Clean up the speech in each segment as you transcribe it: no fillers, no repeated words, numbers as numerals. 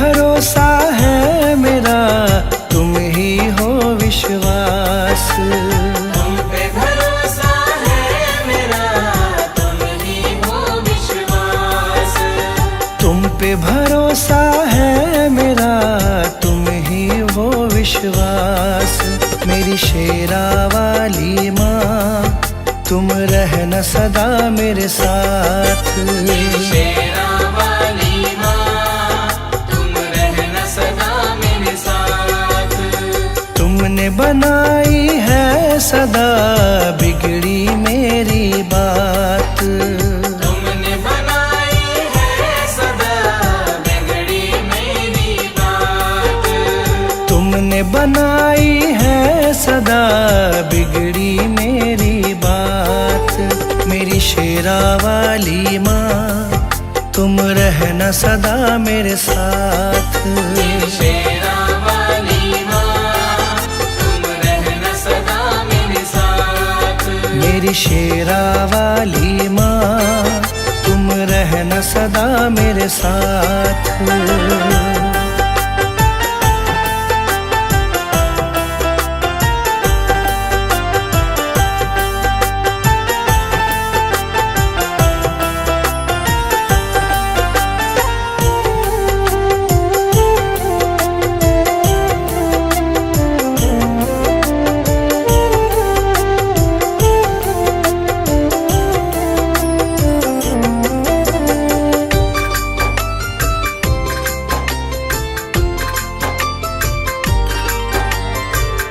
भरोसा है मेरा, तुम ही हो विश्वास। तुम पे भरोसा है मेरा, तुम ही हो विश्वास। तुम पे भरोसा है मेरा, तुम ही हो विश्वास। मेरी शेरा वाली माँ, तुम रहना सदा मेरे साथ। शेरा वाली माँ, तुम रहना सदा मेरे साथ। तुमने बनाई है सदा बिगड़ी मेरी बात। तुमने बनाई है सदा बिगड़ी मेरी बात। तुमने बनाई है सदा बिगड़ी मेरी बात। मेरी शेरा वाली माँ, तुम रहना सदा मेरे साथ। शेरा वाली माँ, तुम रहना सदा मेरे साथ। मेरी शेरा वाली माँ, तुम रहना सदा मेरे साथ।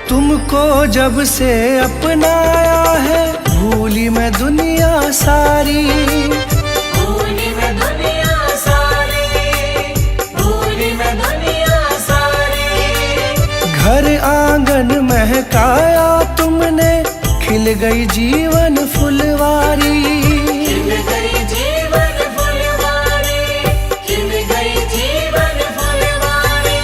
तुमको जब से अपनाया है, भूली मैं दुनिया सारी। भूली मैं दुनिया सारी, भूली मैं दुनिया सारी। घर आंगन महकाया तुमने, खिल गई जीवन फुलवारी। खिल गई जीवन फुलवारी, खिल गई जीवन फुलवारी।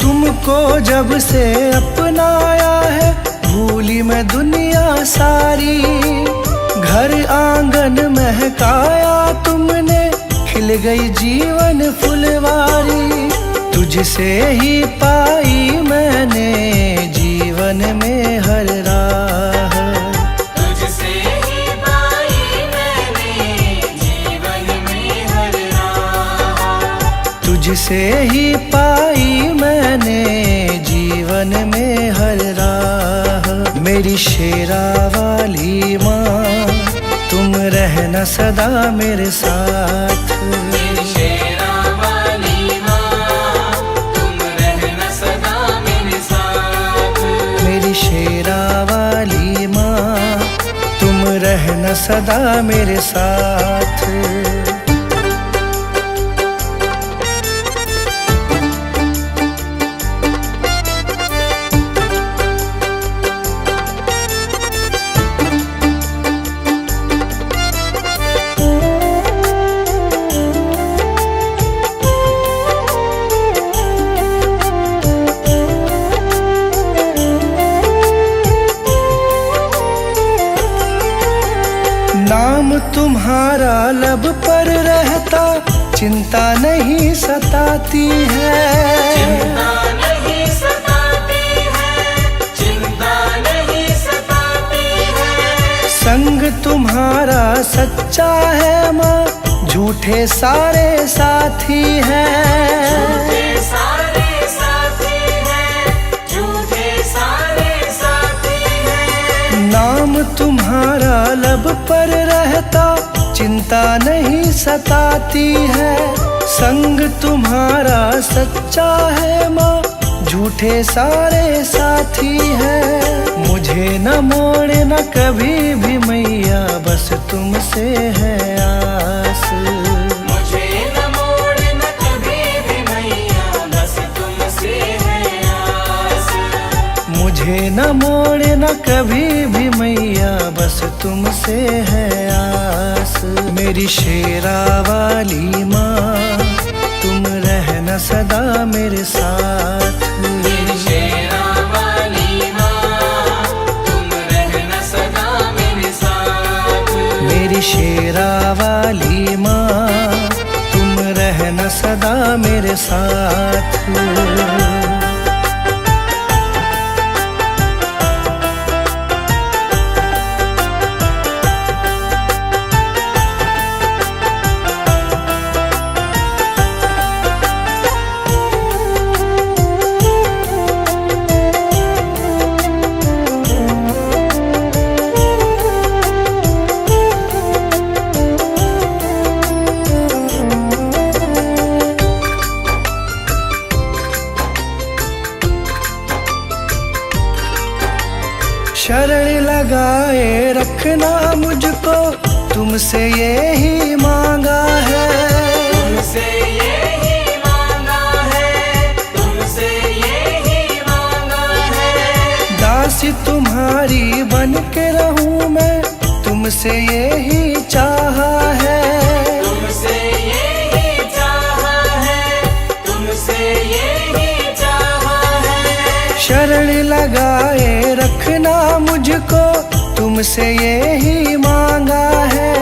तुमको जब से अपनाया है, भूली मैं दुनिया सारी। घर आंगन महकाया तुमने, खिल गई जीवन फुलवारी। तुझसे ही पाई मैंने जीवन में हर राह। तुझसे ही पाई मैंने जीवन में हर राह। तुझसे ही पाई मैंने जीवन में हर राह। मेरी शेरा वाली माँ, तुम रहना सदा मेरे साथ। मेरी शेरा वाली माँ, तुम रहना सदा मेरे साथ। मेरी शेरा वाली माँ, तुम रहना सदा मेरे साथ। नाम तुम्हारा लब पर रहता, चिंता नहीं सताती है। चिंता नहीं सताती है, चिंता नहीं सताती है। संग तुम्हारा सच्चा है माँ, झूठे सारे साथी हैं। झूठे सारे साथी हैं, झूठे सारे साथी हैं। नाम तुम्हारा लब पर रहता, चिंता नहीं सताती है। संग तुम्हारा सच्चा है माँ, झूठे सारे साथी हैं। मुझे न मोड़ना कभी भी मैया, बस तुमसे है आस। मुझे न मोड़ना कभी भी मैया, बस तुमसे है आस। मुझे न मोड़ना कभी भी मैया, बस तुमसे है आस। मेरी शेरा वाली माँ, तुम रहना सदा मेरे साथ। मेरी शेरा वाली माँ, तुम रहना सदा मेरे साथ। मेरी शेरा वाली माँ, तुम रहना सदा सदा मेरे साथ। शरण लगाए रखना मुझको, तुमसे यही मांगा है। तुमसे यही मांगा है, तुमसे यही मांगा है। दासी तुम्हारी बन के रहूं मैं, तुमसे यही चाहा है। तुमसे यही चाहा है, तुमसे यही चाहा है। शरण लगाए रखना मुझको, तुमसे यही मांगा है।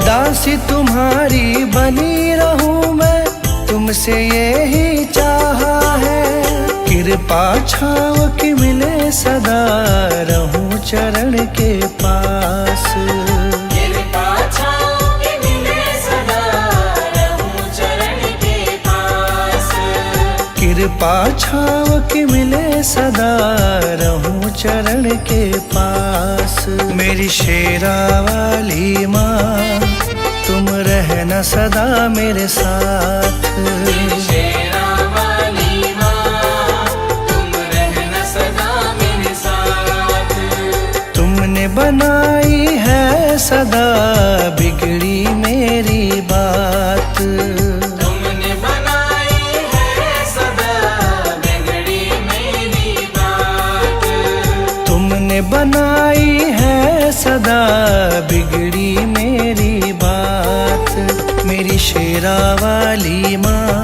दासी तुम्हारी बनी रहूं मैं, तुमसे यही चाहा है। कृपा छाव की मिले सदा, रहूं चरण के पास। कृपा छाव की मिले सदा, रहूं चरण के पास। कृपा छाव की मिले सदा, रहूं चरण के पास। मेरी शेरा वाली माँ, तुम रहना सदा मेरे साथ। मेरी शेरा वाली माँ, तुम रहना सदा मेरे साथ। तुमने बनाई है सदा बिगड़ी मेरी बात। तुमने बनाई है सदा बिगड़ी मेरी बात। तुमने बनाई है सदा बिगड़ी मेरी बात। मेरी शेरा वाली माँ,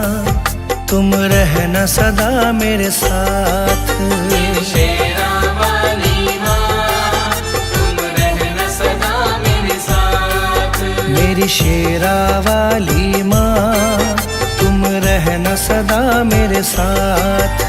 तुम रहना सदा मेरे साथ। मेरी शेरा वाली माँ, तुम रहना सदा मेरे साथ। मेरी शेरा वाली माँ, तुम रहना सदा मेरे साथ।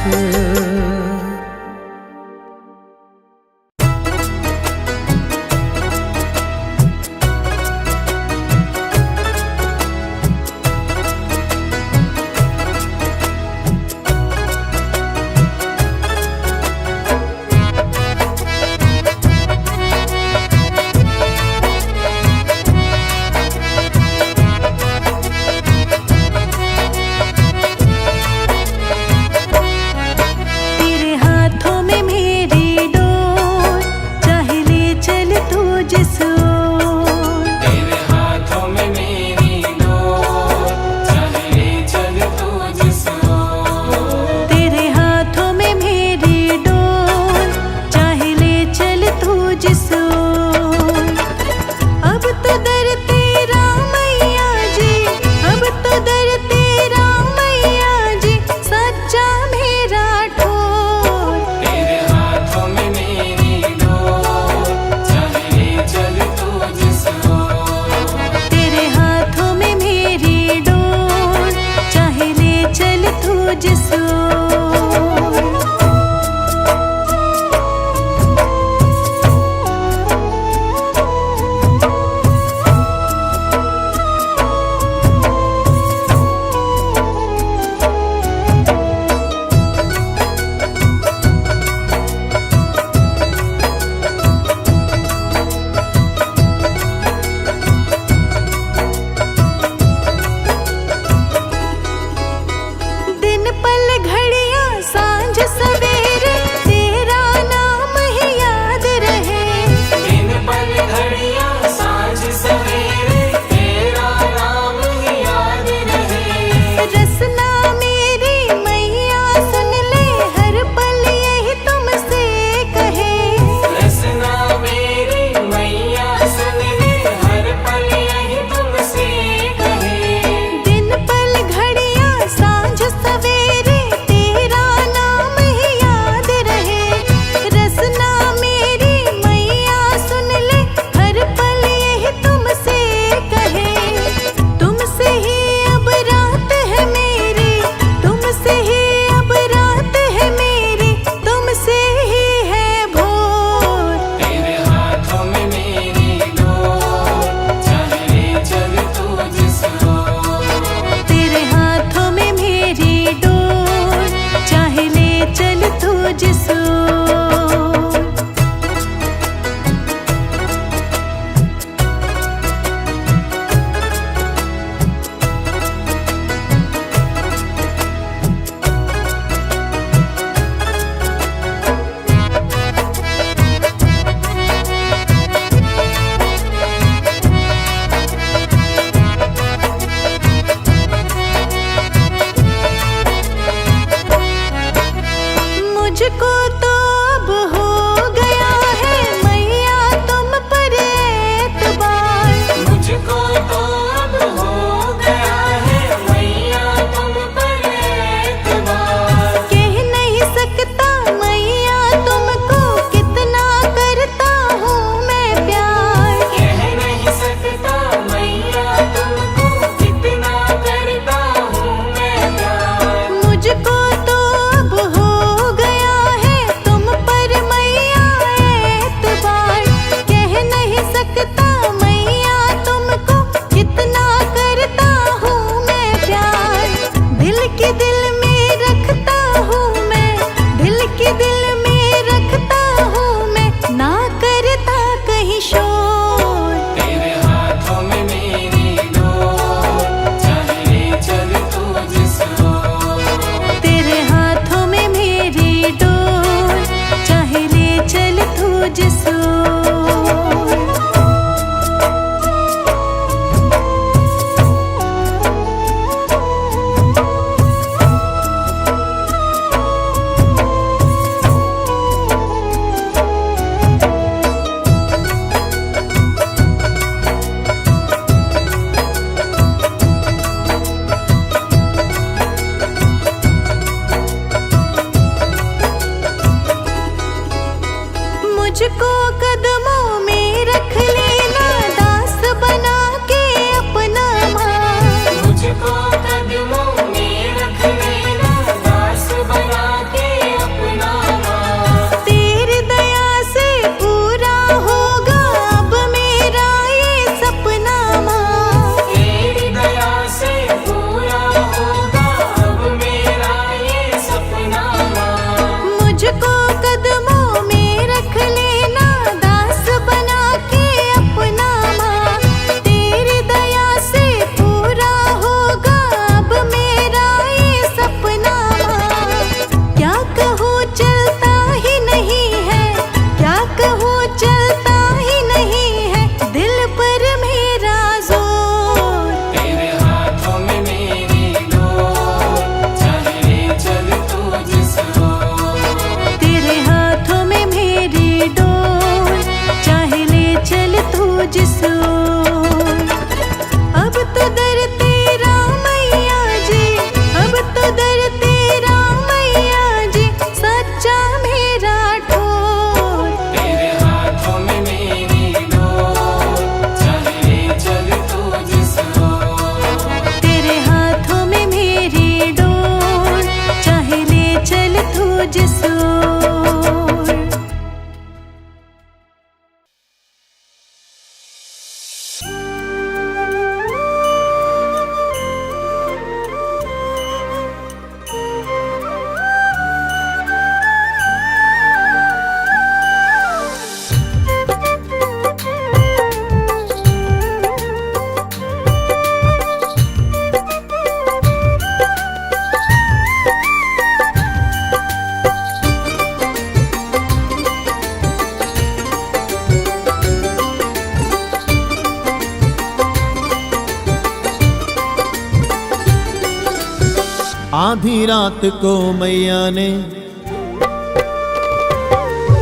आधी रात को मैया ने,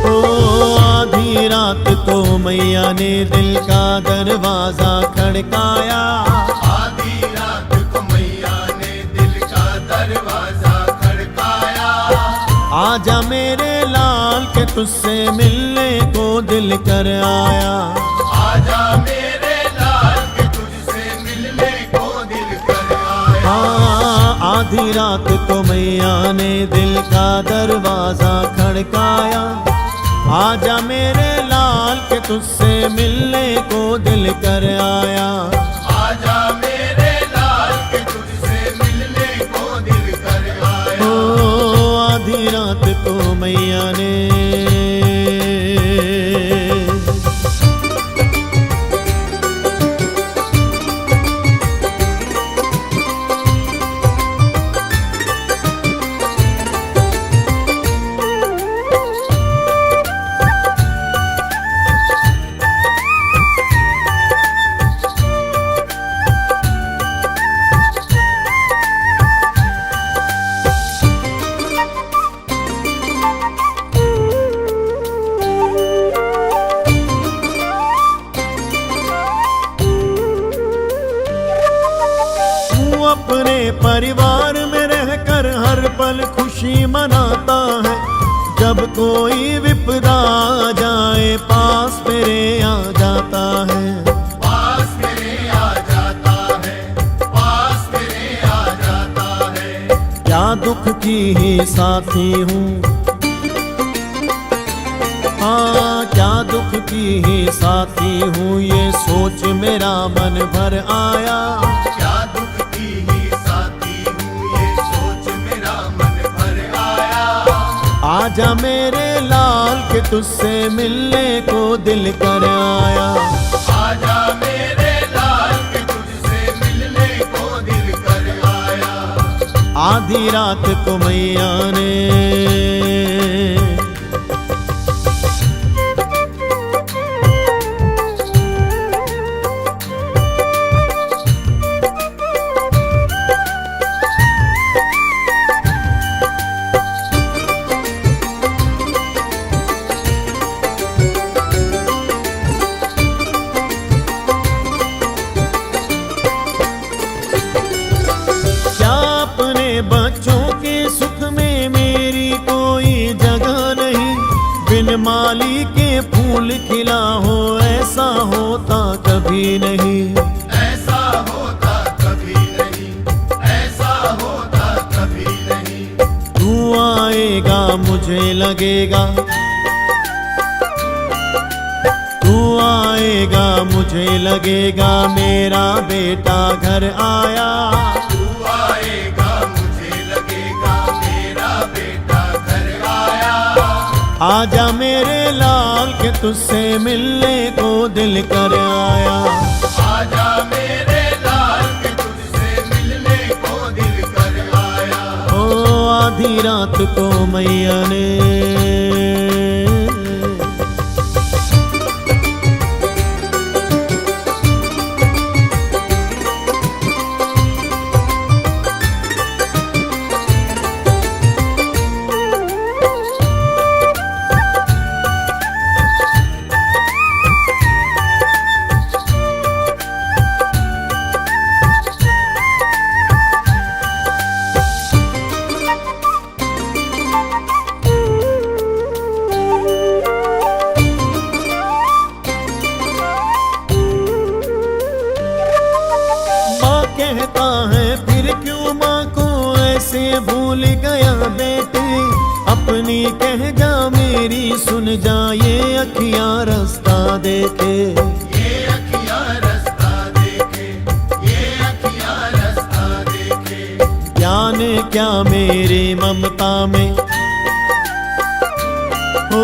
ओ आधी रात को मैया ने दिल का दरवाजा खड़काया। आधी रात को मैया ने दिल का दरवाजा खड़काया। आजा मेरे लाल के तुझसे मिलने को दिल कर आया। आजा मेरे लाल के तुझसे मिलने को दिल कर आया। हाँ, आधी रात को मैया ने दिल का दरवाजा खड़काया। आजा मेरे लाल के तुझसे मिलने को दिल कर आया। आजा मेरे लाल के तुझसे मिलने को दिल कर आया। ओ आधी रात को मैया ने, अपने परिवार में रहकर हर पल खुशी मनाता है। जब कोई विपदा आ जाए पास मेरे आ जाता है। पास मेरे आ जाता है। पास मेरे आ जाता है। क्या दुख की ही साथी हूँ, हाँ क्या दुख की ही साथी हूँ, ये सोच मेरा मन भर आया। क्या दुख की ही साथी हूँ, ये सोच मेरा मन भर आया। आजा मेरे लाल के तुझसे मिलने को दिल कर आया। आजा मेरे लाल के तुझसे मिलने को दिल कर आया। आधी रात को मैया ने, बच्चों के सुख में मेरी कोई जगह नहीं। बिन माली के फूल खिला हो ऐसा होता कभी नहीं। ऐसा होता कभी नहीं। ऐसा होता कभी नहीं। तू आएगा मुझे लगेगा, तू आएगा मुझे लगेगा मेरा बेटा घर आया। आजा मेरे लाल के तुझसे मिलने को दिल कर आया। आजा मेरे लाल के तुझसे मिलने को दिल कर आया। ओ आधी रात को मैया ने, कहता है फिर क्यों माँ को ऐसे भूल गया बेटे। अपनी कह जा मेरी सुन जा, ये अखियाँ रास्ता देखे। ये अखियाँ रास्ता देखे। ये अखियाँ रास्ता देखे। जाने क्या मेरी ममता में, ओ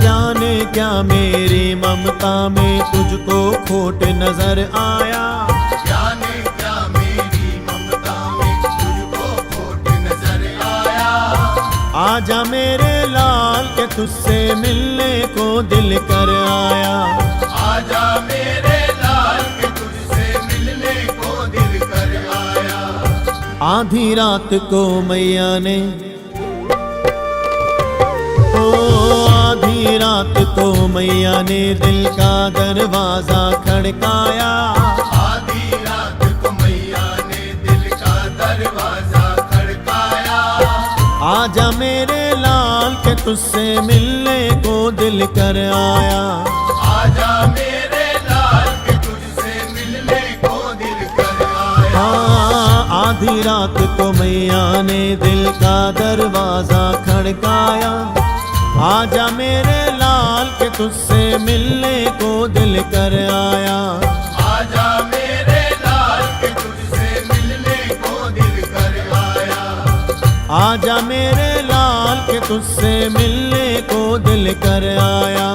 जाने क्या मेरी ममता में तुझको खोट नजर आया। आजा मेरे लाल के तुझसे मिलने को दिल कर आया। आजा मेरे लाल के तुझसे मिलने को दिल कर आया। आधी रात को मैया ने, ओ आधी रात को मैया ने दिल का दरवाजा खड़काया। आधी रात को मैया ने दिल का दरवाजा खड़काया। आजा मेरे लाल के तुझसे मिलने को दिल कर आया। आजा मेरे लाल के तुझसे मिलने को दिल कर आया। हाँ, आधी रात को मैया ने दिल का दरवाजा खड़काया। आजा मेरे लाल के तुझसे मिलने को दिल कर आया। आजा मेरे लाल के तुझसे मिलने को दिल कर आया। आजा मेरे लाल के तुझसे मिलने को दिल कर आया।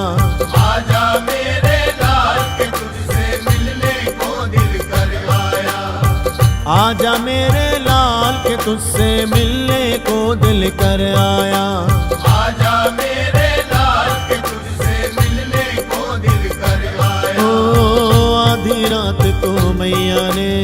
आजा मेरे लाल के तुझसे मिलने को दिल कर आया। आजा मेरे लाल के तुझसे मिलने को दिल कर आया। आजा मेरे लाल के तुझसे मिलने को दिल कर आया। ओ आधी रात को मैया ने,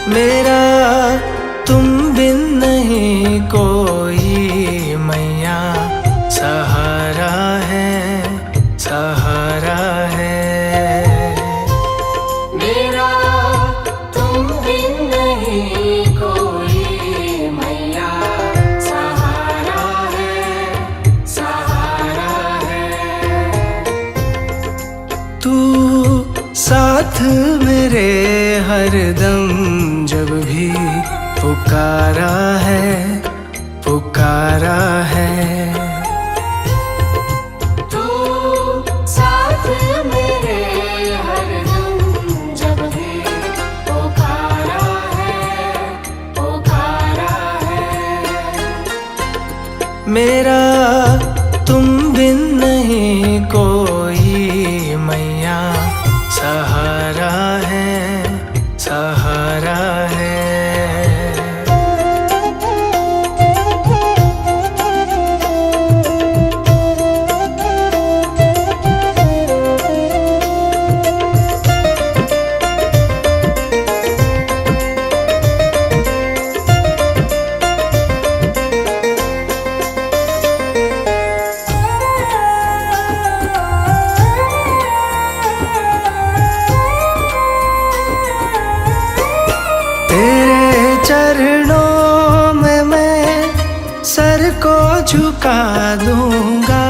मेरा तुम बिन नहीं कोई मैया, सहारा है, सहारा है। मेरा तुम बिन नहीं कोई मैया, सहारा है, सहारा है। तू साथ मेरे हरदम जब भी पुकारा है, पुकारा है। तू साथ मेरे हरदम जब भी पुकारा है, पुकारा है। मेरा तुम बिन नहीं कोई मैया, सहारा है, सहारा है। तेरे चरणों में मैं सर को झुका दूंगा।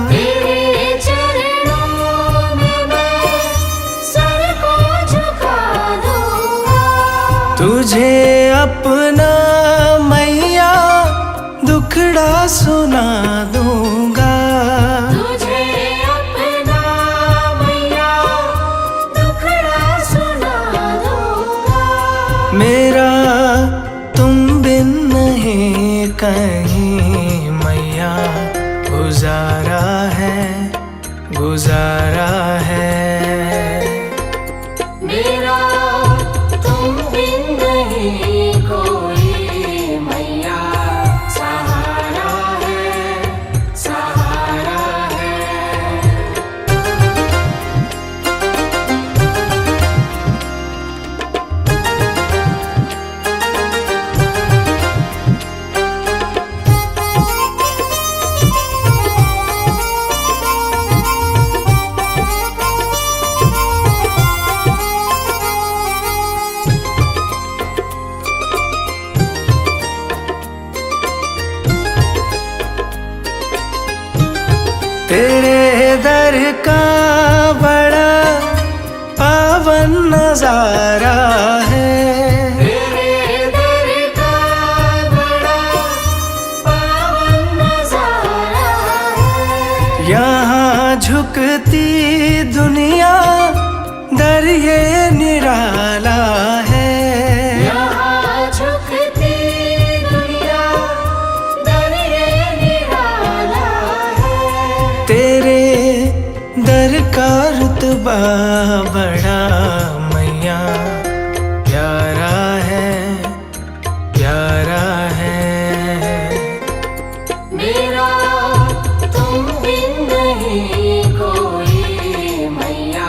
तेरे चरणों में मैं सर को झुका दूंगा। तुझे अपना मैया दुखड़ा सुना दूंगा। तुझे अपना मैया दुखड़ा सुना दूंगा। मेरा तुम बिन नहीं कहीं मैया, गुजारा है, गुजारा है। मेरा तुम बिन नहीं कोई मैया, सहारा है, सहारा है। तेरे दर का बड़ा पावन नजारा है। तेरे दर का बड़ा पावन नजारा है। यहाँ झुकती दुनिया दर ये रुतबा बड़ा मैया प्यारा है, प्यारा है। मेरा तुम बिन नहीं कोई मैया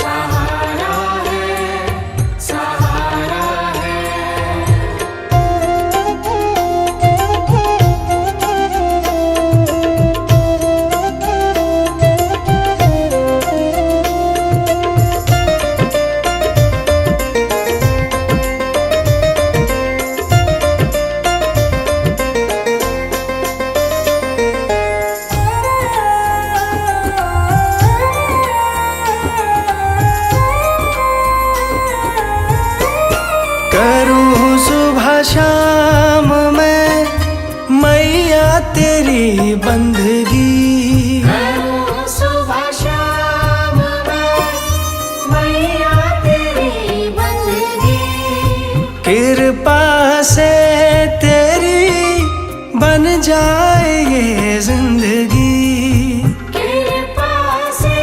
सहारा है, सहारा है। करूँ सुबह शाम मैं मैया तेरी बंदगी, करूं सुबह शाम मैं मैया तेरी बंदगी। कृपा से तेरी बन जाए ये जिंदगी। कृपा से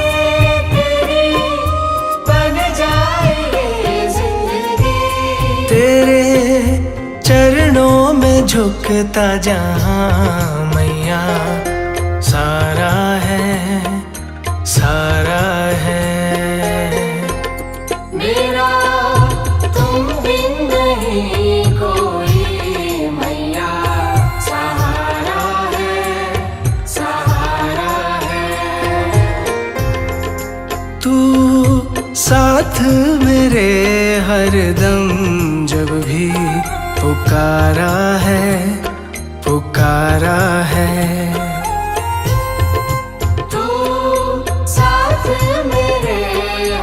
तेरी बन जाए ये जिंदगी। तेरे चरणों में झुकता जहाँ मैया सारा है, सारा है। मेरा तुम बिन नहीं कोई मैया सहारा है, सहारा है। तू साथ मेरे हरदम जब भी पुकारा है, पुकारा है। तू साथ मेरे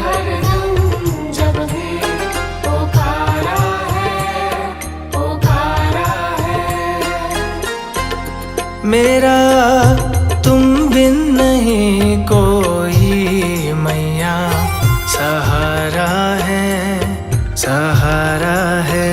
हरदम जब भी पुकारा है, पुकारा है। मेरा तुम बिन नहीं कोई मैया सहारा है, सहारा है।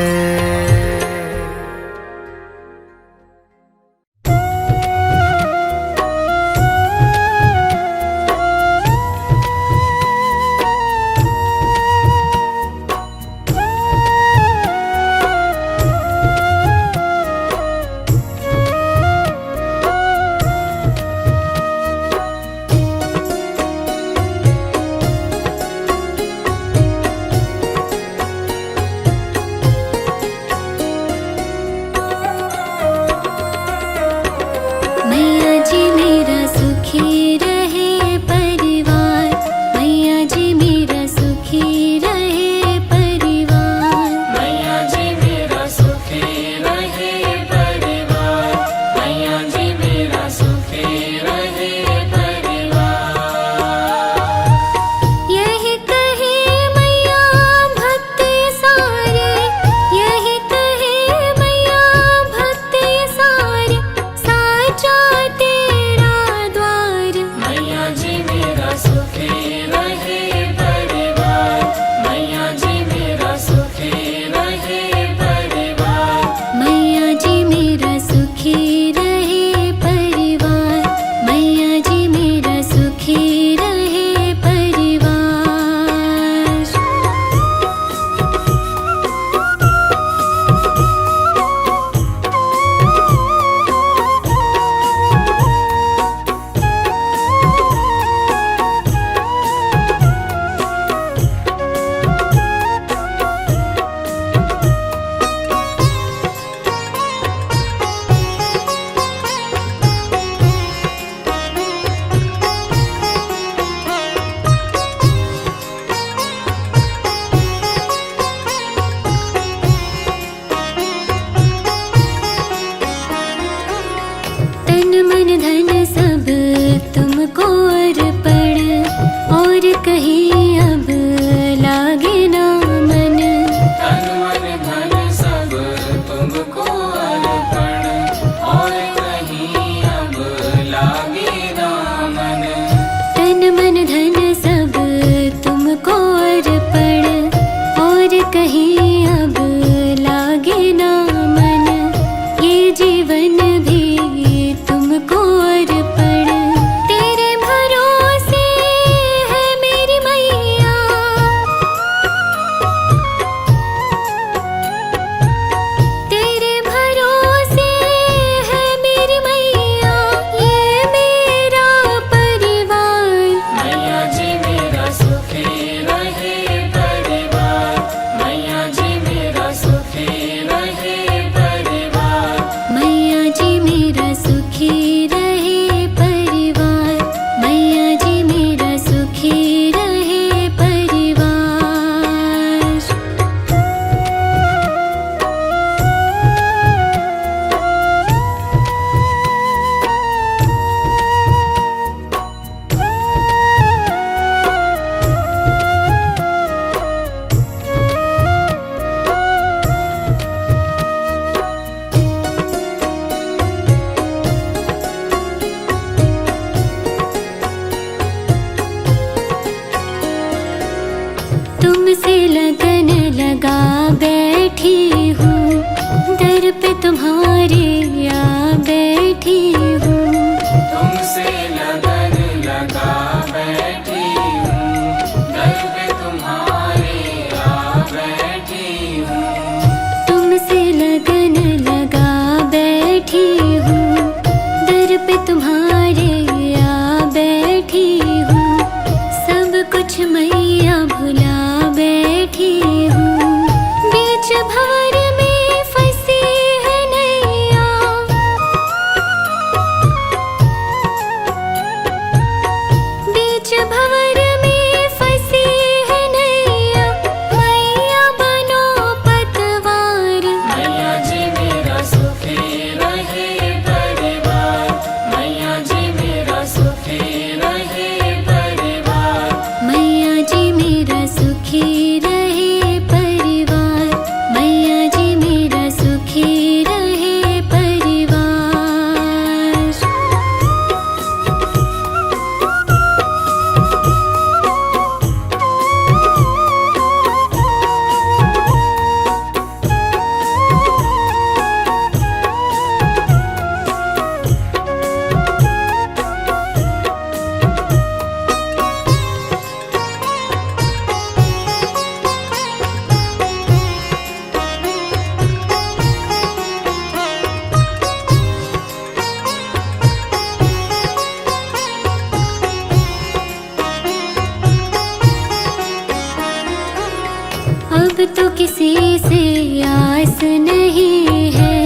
किसी से आस नहीं है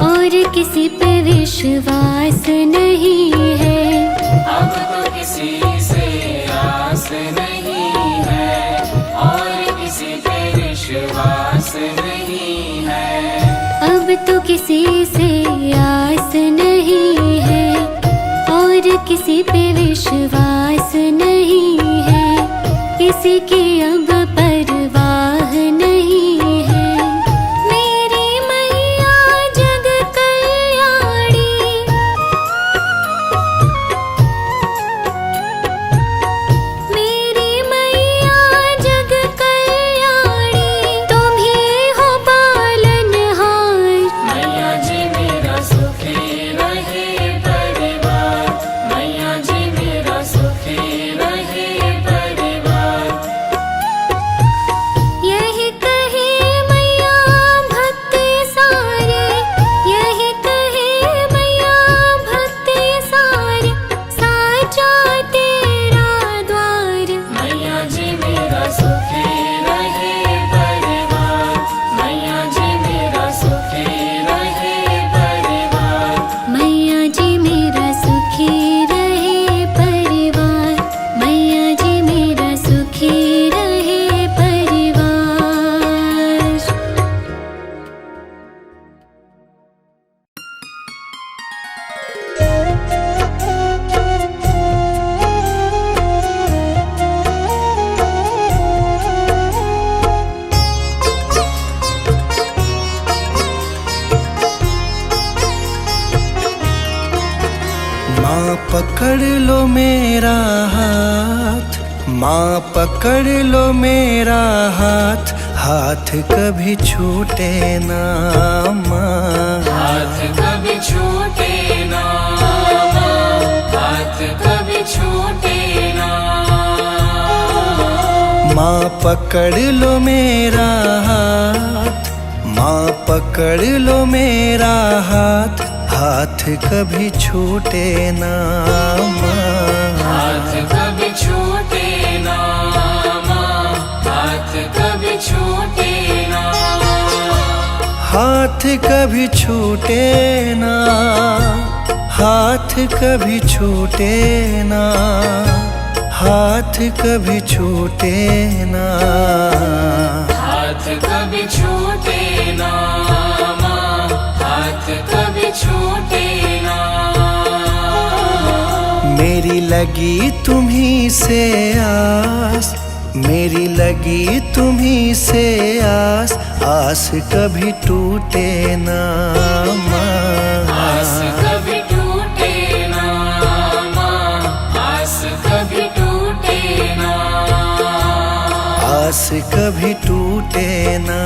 और किसी पे विश्वास नहीं है। अब तो किसी से आस नहीं है और किसी पे विश्वास नहीं है। अब तो किसी से आस नहीं है और किसी पे विश्वास नहीं है। किसी की अब परवाह नहीं है। मेरी मैया जग कल्याणी, मेरी मैया जग कल्याणी, तुम ही हो पालनहार। मैया जी मेरा सुखी रहे परिवार, मैया जी मेरा सुखी रहे परिवार। यही कहे मैया भक्त सारे, यही कहे मैया भक्त सारे, साचा तेरा द्वार। मैया जी मेरा सुखी रहे परिवार, मैया जी मेरा सुखी रहे परिवार। मैया जी मेरा सुखी रहे परिवार, मैया जी मेरा सुखी रहे परिवार। माँ पकड़ लो मेरा हाथ, माँ पकड़ लो मेरा हाथ, हाथ कभी छूटे ना माँ। हाथ कभी छूटे ना माँ, हाथ कभी छूटे ना। माँ पकड़ लो मेरा हाथ, माँ पकड़ लो मेरा हाथ, हाथ कभी छूटे ना माँ। हाथ कभी छूटे ना माँ, हाथ कभी छूटे ना। हाथ कभी छूटे ना, हाथ कभी छूटे ना, हाथ कभी छूटे ना। हाथ कभी छूटे ना माँ, हाथ कभी छूटे ना। मेरी लगी तुम्ही से आस, मेरी लगी तुम्ही से आस, आस कभी टूटे ना आस माँ। कभी टूटे ना माँ, आस कभी टूटे ना। आस कभी टूटे ना।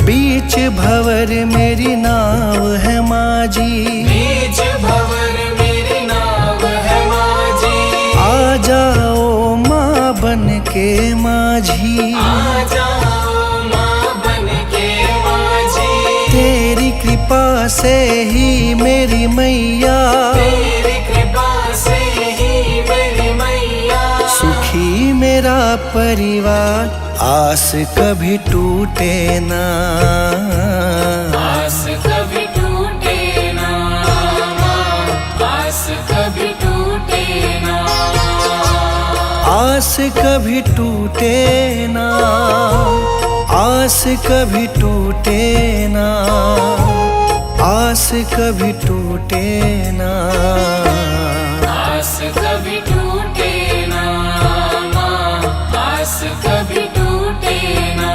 बीच भंवर मेरी नाव है माँ जी, बीच भंवर मेरी नाव है माँ जी। आ जाओ माँ बन के माझी, आ जाओ माँ बन के माझी। तेरी कृपा से ही मेरी मैया, तेरी कृपा से ही मेरी मैया। सुखी मेरा परिवार, आस कभी टूटे ना। आस कभी टूटे ना माँ, आस कभी टूटे ना। आस कभी टूटे ना, आस कभी टूटे ना, आस कभी टूटे ना। आस कभी टूटे ना माँ, आस कभी टूटे ना।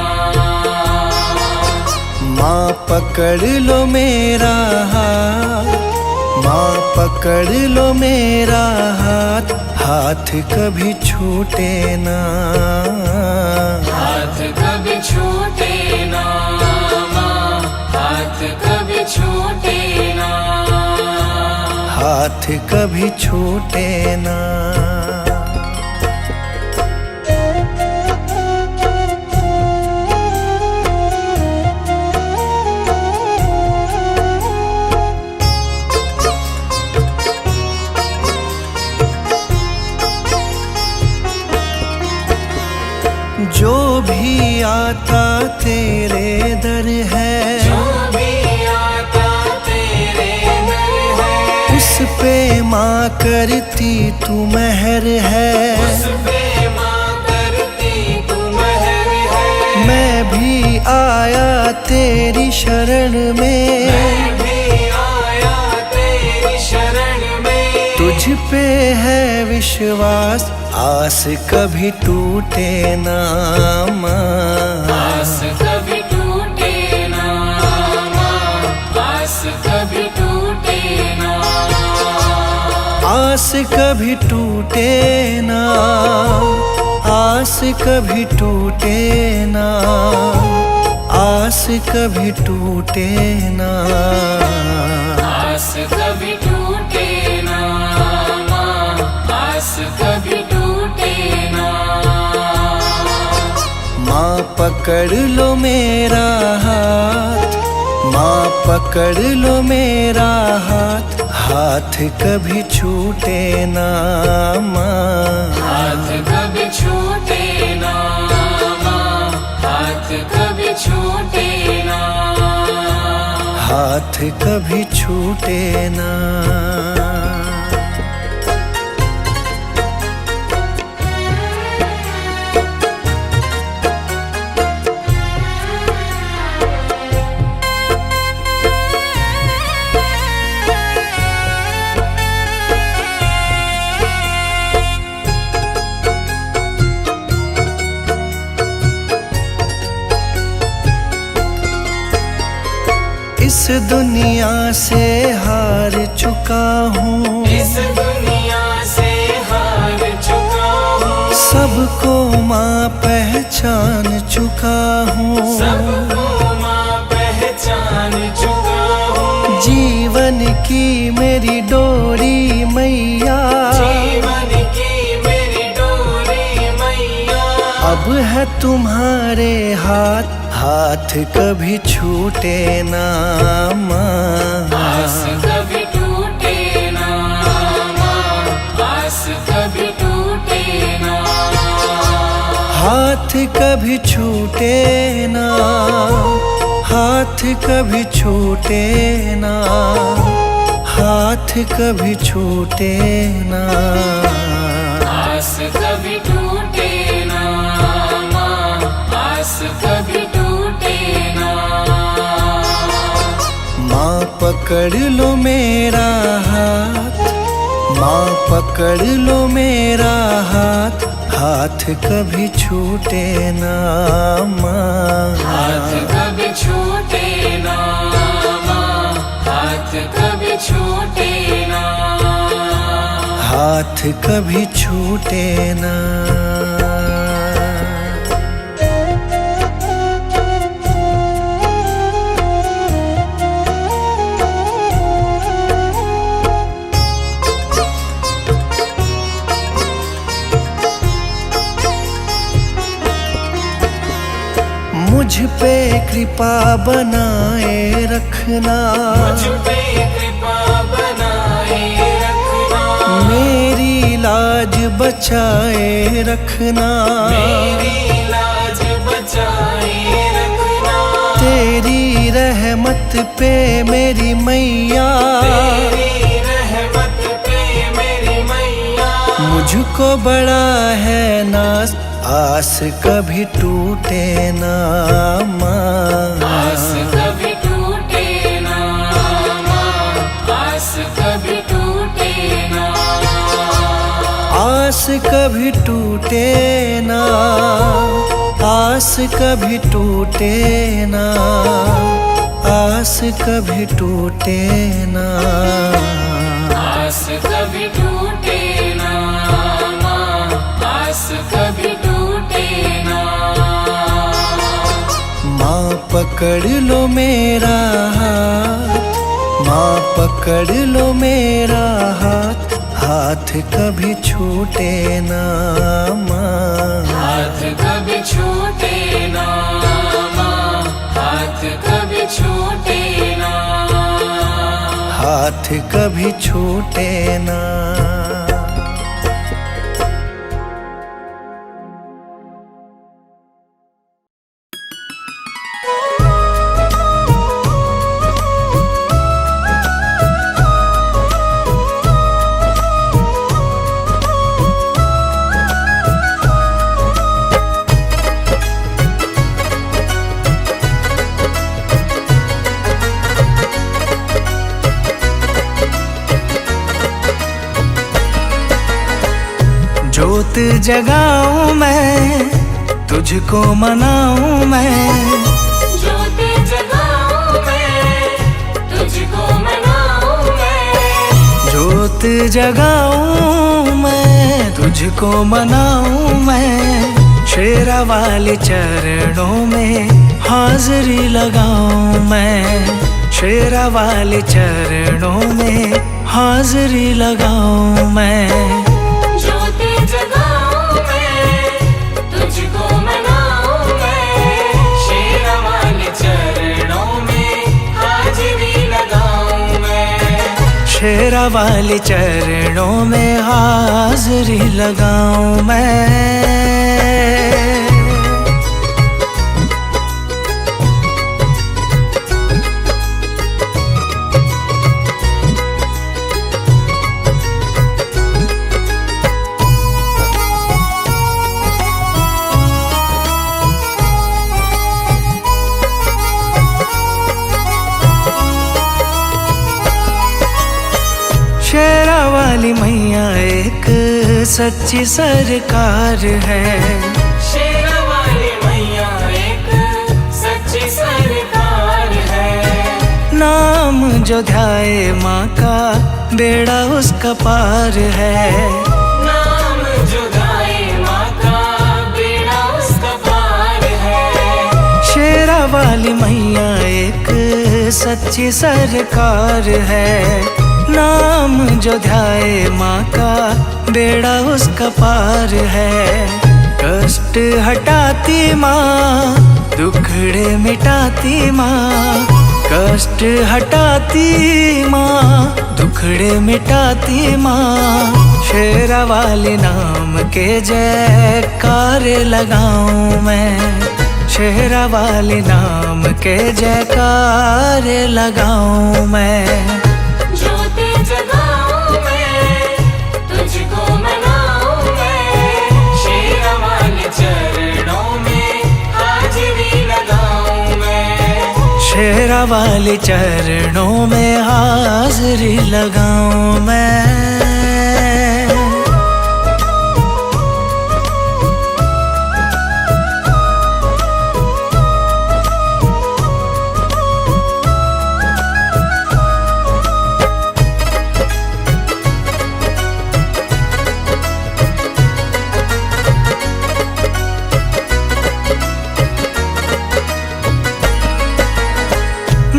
माँ पकड़ लो मेरा हाथ, माँ पकड़ लो मेरा हाथ, हाथ कभी छूटे ना। हाथ कभी छूटे ना माँ, हाथ हाथ कभी छूटे ना, हाथ कभी छूटे ना। जो भी आता तेरे दर है, जो भी आता तेरे दर है, उस पे माँ करती तू मेहर है। उस पे माँ करती तू मेहर है। मैं भी आया तेरी शरण में, मैं भी आया तेरी शरण में, तुझ पे है विश्वास, आस कभी टूटे ना माँ। आस कभी टूटे ना माँ, आस कभी टूटे ना, आस कभी टूटे ना, आस कभी टूटे ना, आस कभी टूटे ना, आस कभी टूटे ना माँ, आस कभी टूटे ना। माँ पकड़ लो मेरा हाथ, माँ पकड़ लो मेरा हाथ, हाथ कभी छूटे ना माँ। हाथ कभी छूटे ना माँ, हाथ कभी छूटे ना, हाथ कभी छूटे ना। इस दुनिया से हार चुका हूँ, इस दुनिया से हार चुका हूँ, सबको माँ पहचान चुका हूँ, सबको माँ पहचान चुका हूँ। जीवन की मेरी डोरी मैया, जीवन की मेरी डोरी मैया, अब है तुम्हारे हाथ, हाथ कभी छूटे ना माँ। आस कभी टूटे ना माँ, आस कभी टूटे ना, हाथ कभी छूटे ना, हाथ कभी छूटे ना, हाथ कभी छूटे ना, आस कभी टूटे ना माँ, आस कभी टूटे ना। माँ पकड़ लो मेरा हाथ, माँ पकड़ लो मेरा हाथ, हाथ कभी छूटे ना माँ। हाथ कभी छूटे ना माँ, हाथ कभी छूटे ना, हाथ कभी छूटे ना। मुझ पे कृपा बनाए रखना, मुझ पे कृपा बनाए रखना, मेरी लाज बचाए रखना, मेरी लाज बचाए रखना, तेरी रहमत पे मेरी मैया, तेरी रहमत पे मेरी मैया, मुझको बड़ा है नाज, आस कभी टूटे ना माँ। आस कभी टूटे ना माँ, आस कभी टूटे ना, आस कभी टूटे ना, आस कभी टूटे ना, आस कभी टूटे ना, आस कभी टूटे ना माँ, आस कभी टूटे ना। माँ पकड़ लो मेरा हाथ, माँ पकड़ लो मेरा हाथ, हाथ कभी छूटे ना माँ। हाथ कभी छूटे ना माँ, हाथ कभी छूटे ना, हाथ कभी छूटे ना। जोत जगाऊं मैं, तुझको मनाऊं मैं, ज्योत जगाऊं मैं, तुझको मनाऊं मैं, जोत जगाऊं मैं, तुझको मनाऊं मैं, शेरा वाले चरणों में हाजिरी लगाऊं मैं, शेरा वाले चरणों में हाजिरी लगाऊं मैं। ज्योत जगाऊं मैं, तुझको मनाऊं मैं, शेरा वाले चरणों में हाजिरी लगाऊं मैं, शेरा वाले चरणों में हाजिरी लगाऊं मैं। शेरा वाली मैया एक सच्ची सरकार है, शेरा वाली मैया एक सच्ची सरकार है, नाम जो ध्याए माँ का बेड़ा उसका पार है, नाम जो गाए माँ का बेड़ा उसका पार है, शेरा वाली मैया एक सच्ची सरकार है, नाम जो ध्याए माँ का बेड़ा उसका पार है। कष्ट हटाती माँ, दुखड़े मिटाती माँ, कष्ट हटाती माँ, दुखड़े मिटाती माँ, शेरा वाले नाम के जयकार लगाऊं मैं, शेरा वाले नाम के जयकार लगाऊं मैं। ज्योत जगाऊं मैं, तुझको मनाऊं मैं, शेरा वाले चरणों में हाजिरी लगाऊं मैं, शेरा वाले चरणों में हाजिरी लगाऊं मैं।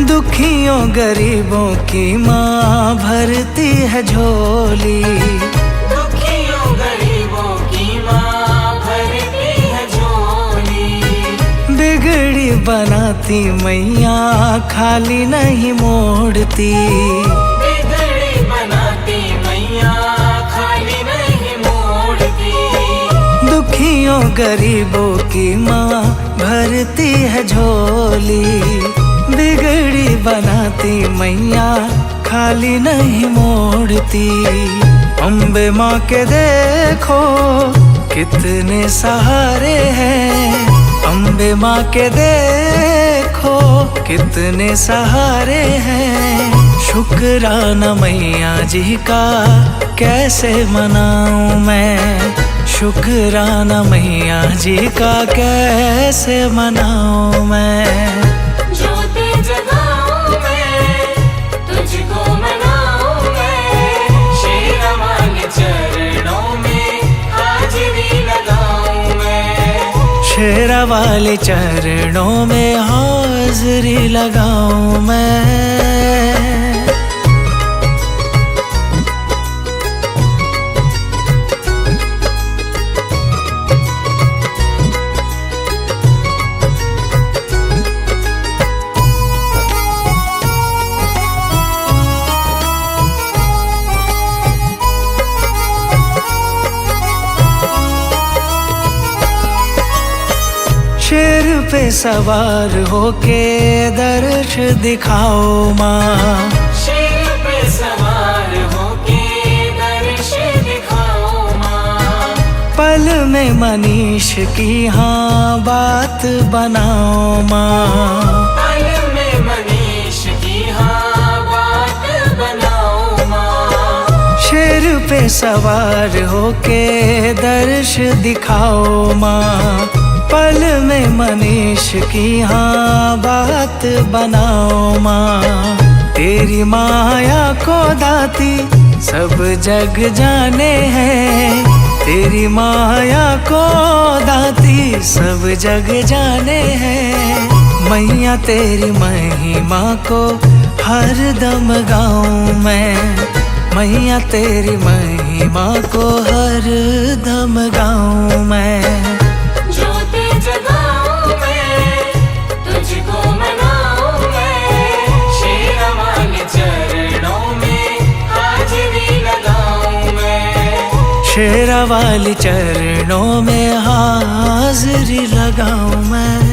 दुखियों गरीबों की माँ भरती है झोली, दुखियों गरीबों की माँ भरती है झोली, बिगड़ी बनाती मैया खाली नहीं मोड़ती, बिगड़ी बनाती मैया खाली नहीं मोड़ती, दुखियों गरीबों की माँ भरती है झोली, बिगड़ी बनाती मैया खाली नहीं मोड़ती। अम्बे माँ के देखो कितने सहारे हैं, अम्बे माँ के देखो कितने सहारे हैं, शुक्राना मैया जी का कैसे मनाऊं मैं, शुक्राना मैया जी का कैसे मनाऊं मैं। ज्योत जगाऊं मैं, तुझको मनाऊं मैं, शेरा वाले चरणों में हाजिरी लगाऊं मैं, शेरा शेरा वाले चरणों में हाजिरी लगाऊं मैं। शेर पे सवार होके दर्श दिखाओ माँ। शेर पे सवार होके दर्श दिखाओ माँ। पल में मनीष की हाँ बात बनाओ माँ। पल में मनीष की हाँ बात बनाओ माँ। शेर पे सवार होके दर्श दिखाओ माँ। पल में मनीष की हाँ बात बनाओ माँ। तेरी माया को दाती सब जग जाने हैं। तेरी माया को दाती सब जग जाने हैं। मैया तेरी महिमा को हर दम गाऊं मैं। मैया तेरी महिमा को हर दम गाऊं मैं। जगाऊं मैं, तुझको मनाऊं मैं। शेरा वाले चरणों में हाजिरी लगाऊं मैं। शेरा वाले चरणों में हाजिरी लगाऊं मैं।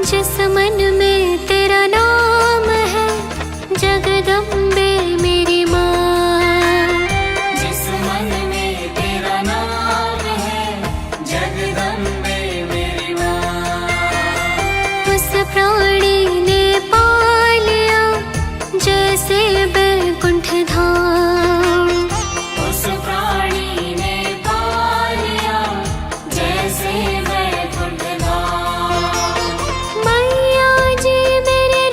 जिस मन में तेरा नाम है, जगदम्बे मेरी माँ। जिस मन में तेरा नाम है, जगदम्बे मेरी माँ। उस प्राणी ने पा लिया जैसे बैकुंठ धाम। उस प्राणी ने पा लिया जैसे वैकुंठ धाम। मैया जी मेरे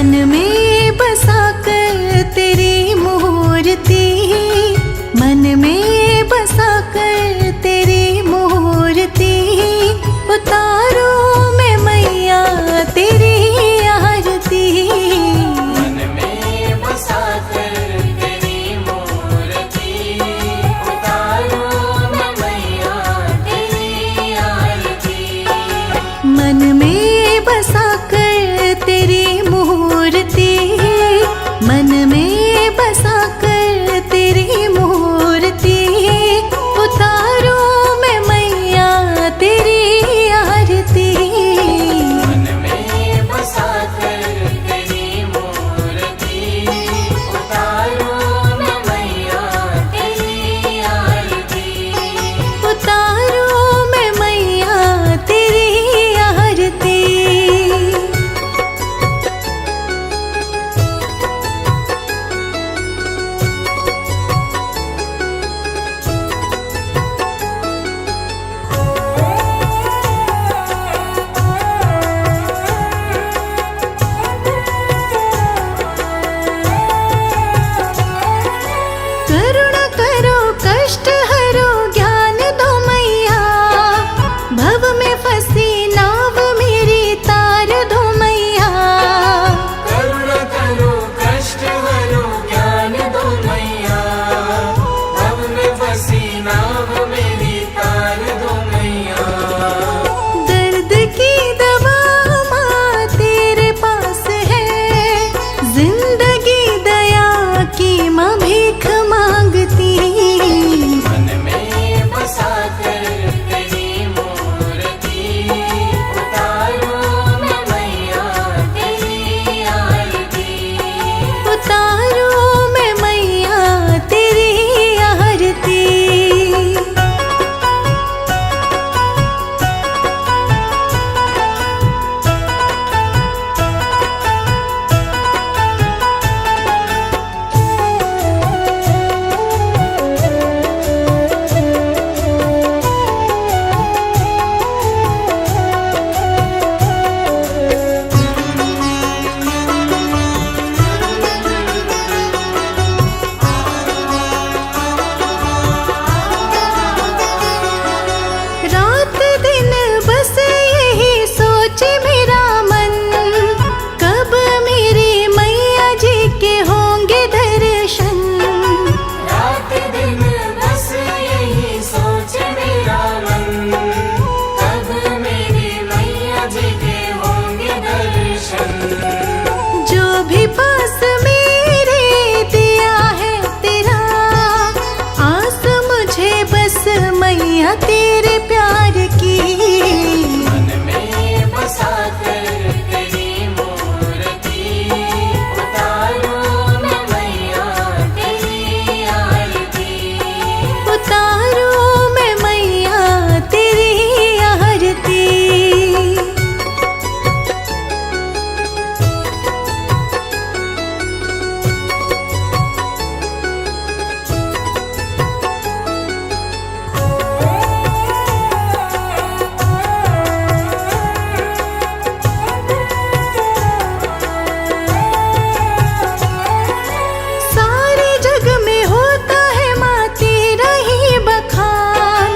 मन में बसा कर तेरी मूर्ति, मन में बसा कर तेरी मूर्ति, उतारो मैं मैया तेरी आरती। मन में बसा कर तेरी मूर्ति, उतारो मैं मैया तेरी आरती। मन में बसा कर तेरी मूर्ति, मन में बसा कर तेरी मूर्ति, उतारो मैं मैया तेरी आरती। मन में बसा कर तेरी मूर्ति, उतारो मैं मैया तेरी आरती। उतारो मैं मैया तेरी आरती। करुणा करो कष्ट हरो ज्ञान दो मैया, भव में फंसी नाव मेरी तार दो मैया। करुणा करो कष्ट हरो ज्ञान दो मैया, भव में फंसी नाव मेरी तार दो मैया। दर्द की दवा माँ तेरे पास है, जिंदगी दया की माँ भीख मांगती। मन में बसा कर तेरी मूर्ति, उतारो मैं मैया तेरी आरती। उतारो मैं मैया तेरी आरती। रात दिन बस यही सोचे मेरा मन, कब मेरी मैया जी के होंगे दर्शन। रात दिन बस यही सोच मेरा मन, कब मेरी मैया जी के होंगे दर्शन। जो भी पास मेरे दिया है तेरा, आस मुझे बस मैया तेरे प्यार की। मन में बसा कर तेरी मूर्ति, उतारो मैं मैया तेरी आरती। उतारो मैं मैया तेरी आरती। सारे जग में होता है माँ तेरा ही बखान,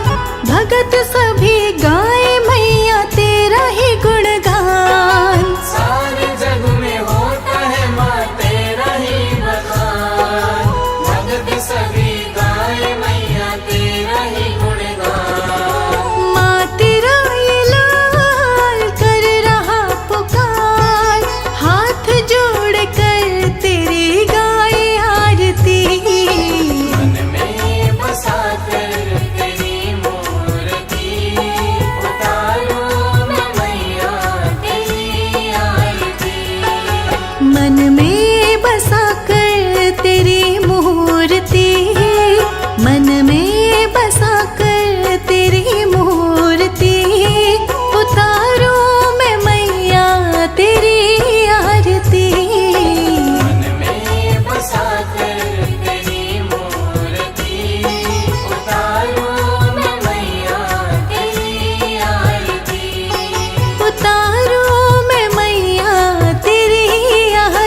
भगत सभी गाए मैया तेरा ही गुणगान। सारे जग में होता है माँ तेरा ही बखान, भगत सभी गाए मैया तेरा ही गुणगान। माँ तेरा ये लाल कर रहा पुकार, हाथ जोड़ कर तेरी गाए आरती। मन में बसा कर तेरी मूर्ति, उतारो मैं मैया तेरी आरती। मन में बसा कर तेरी मूर्ति, मन में बसा कर तेरी मूर्ति, उतारो मैं मैया तेरी आरती। मन में बसा कर तेरी मूर्ति, उतारो मैं मैया तेरी आरती। उतारो मैं मैया तेरी आरती।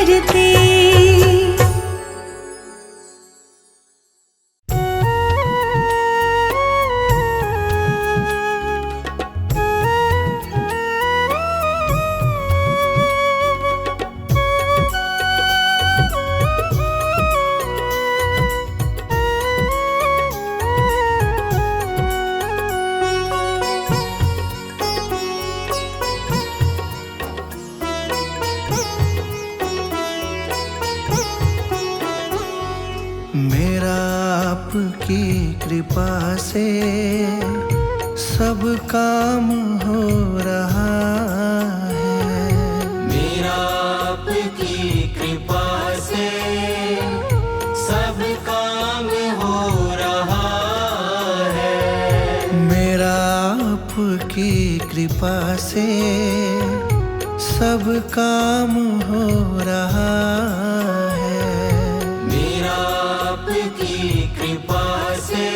आपकी कृपा से सब काम हो रहा है। मेरा आपकी कृपा से सब काम हो रहा है। मेरा आपकी कृपा से सब काम हो रहा है। मेरा आपकी कृपा से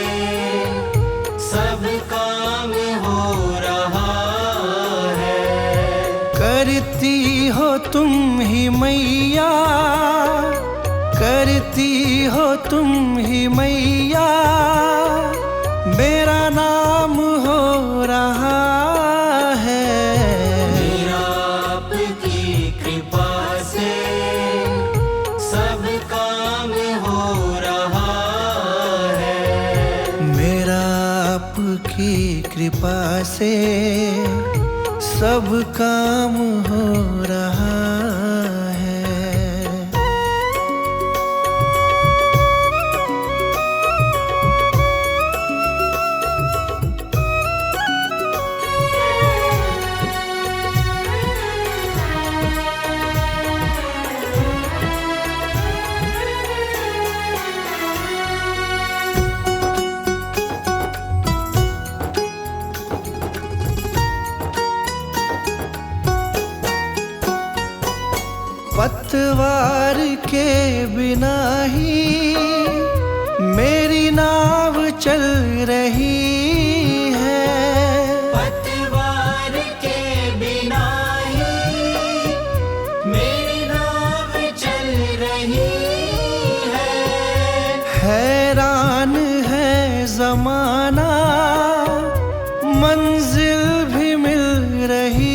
सब काम हो रहा है। करती हो तुम ही मैया, करती हो तुम ही मैया, मेरा नाम हो रहा है। मेरा आपकी कृपा से सब काम हो रहा है। मेरा आपकी कृपा से सब काम हो रहा है। पतवार के बिना ही मेरी नाव चल रही है। पतवार के बिना ही मेरी नाव चल रही है। हैरान है जमाना, मंजिल भी मिल रही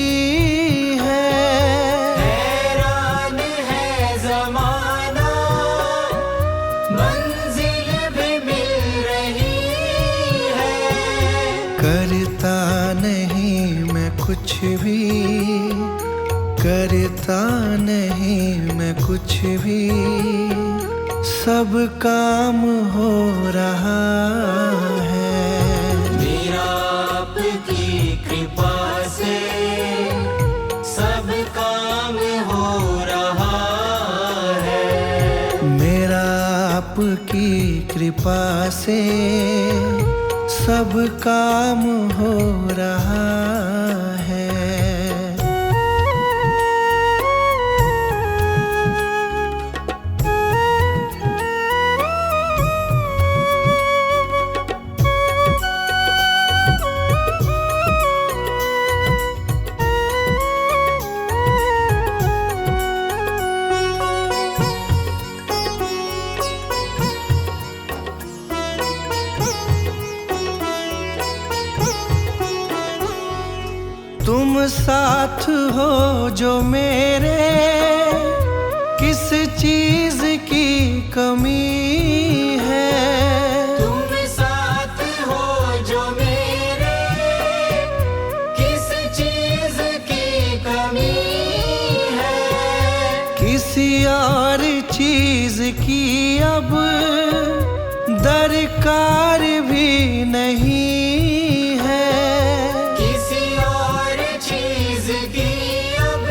है। हैरान है जमाना, मंजिल भी मिल रही है। करता नहीं मैं कुछ भी, करता नहीं मैं कुछ भी, सब काम हो रहा है। मेरा आपकी कृपा से सब काम हो रहा है। मेरा आपकी कृपा से सब काम हो रहा है। तुम साथ हो जो मेरे, किस चीज की कमी है। तुम साथ हो जो मेरे, किस चीज की कमी है। किसी और चीज की अब दरकार भी नहीं है। किसी और चीज की अब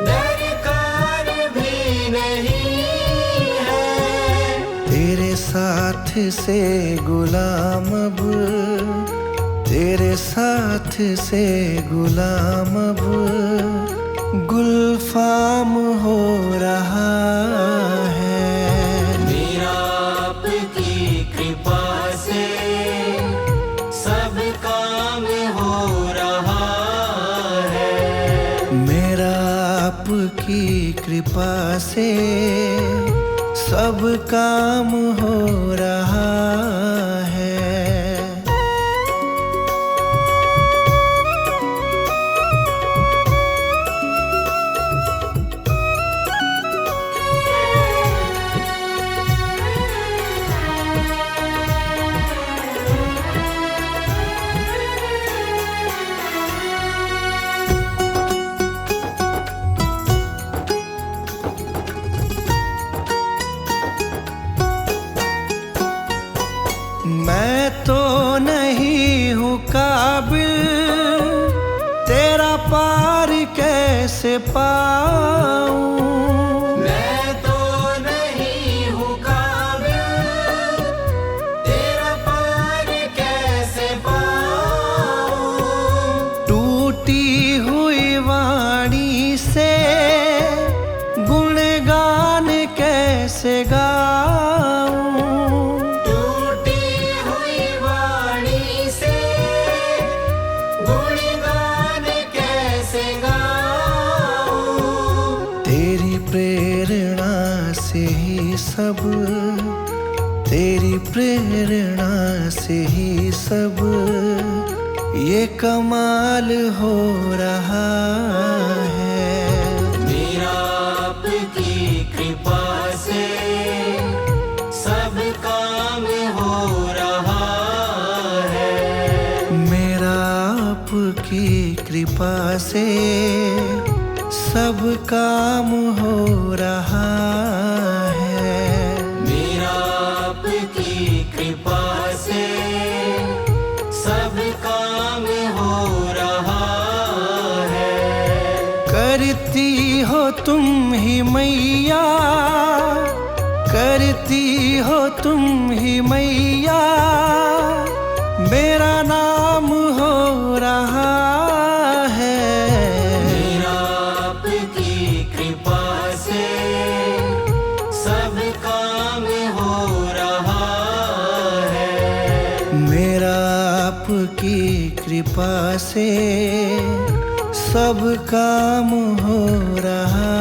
दरकार भी नहीं है। तेरे साथ से गुलाम अब, तेरे साथ से गुलाम अब गुलफाम हो रहा है। मेरा आपकी कृपा से सब काम हो रहा है। मेरा आपकी कृपा से सब काम हो रहा है। कैसे पाऊं? मैं तो नहीं हूँ काबिल, तेरा पार कैसे पाऊं? टूटी हुई वाणी से गुणगान कैसे गाऊं? टूटी हुई वाणी से गुणगान कैसे गाऊं? तेरी प्रेरणा से ही सब, तेरी प्रेरणा से ही सब ये कमाल हो रहा है। मेरा आपकी कृपा से सब काम हो रहा है। मेरा आपकी कृपा से सब काम हो रहा है। मेरा आपकी कृपा से सब काम हो रहा है। करती हो तुम ही मैया, करती हो तुम ही मैया, मेरा नाम हो रहा है। मेरा आपकी कृपा से सब काम हो रहा है। मेरा आपकी कृपा से सब काम हो रहा